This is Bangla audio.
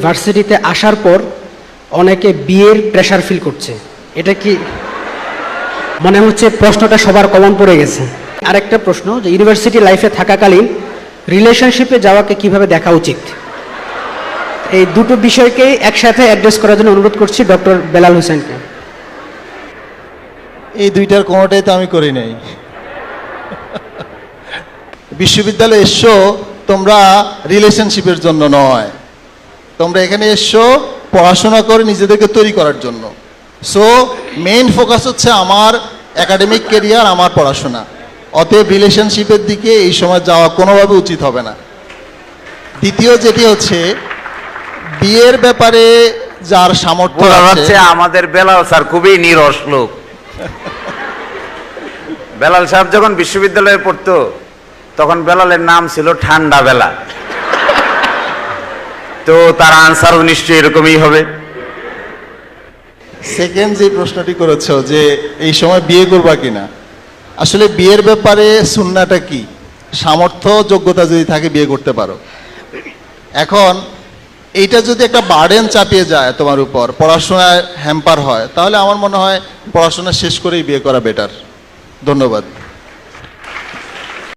ভার্সিটিতে আসার পর অনেকে বিয়ের প্রেশার ফিল করছে, এটা কি মনে হচ্ছে প্রশ্নটা সবার কমন পড়ে গেছে? আরেকটা প্রশ্ন, যে ইউনিভার্সিটি লাইফে থাকাকালীন রিলেশনশিপে যাওয়াকে কিভাবে দেখা উচিত? এই দুটো বিষয়কে একসাথে অ্যাড্রেস করার জন্য অনুরোধ করছি ডক্টর বেলাল হোসেনকে। এই দুইটার কোনোটাই তো আমি করি নাই। বিশ্ববিদ্যালয়ে এসছো তোমরা রিলেশনশিপের জন্য নয়, তোমরা এখানে এসছো পড়াশোনা করে নিজেদেরকে তৈরি করার জন্য। সো মেইন ফোকাস হচ্ছে আমার একাডেমিক ক্যারিয়ার, আমার পড়াশোনা। অতএব রিলেশনশিপের দিকে এই সময় যাওয়া কোনোভাবে উচিত হবে না। দ্বিতীয় যেটি হচ্ছে বিয়ের ব্যাপারে যার সামর্থ্য আছে, আমাদের বেলাল স্যার খুবই নিরস লোক। বেলাল সাহেব যখন বিশ্ববিদ্যালয়ে পড়তো তখন বেলালের নাম ছিল ঠান্ডা বেলা, তো তার আনসারও নিশ্চয়ই এরকমই হবে। সেকেন্ড যে প্রশ্নটি করেছো যে এই সময় বিয়ে করবা কিনা, আসলে বিয়ের ব্যাপারে সুন্নাটা কি? সামর্থ্য যোগ্যতা যদি থাকে বিয়ে করতে পারো। এখন এইটা যদি একটা বার্ডেন চাপিয়ে যায় তোমার উপর, পড়াশোনায় হ্যাম্পার হয়, তাহলে আমার মনে হয় পড়াশোনা শেষ করেই বিয়ে করা বেটার। ধন্যবাদ।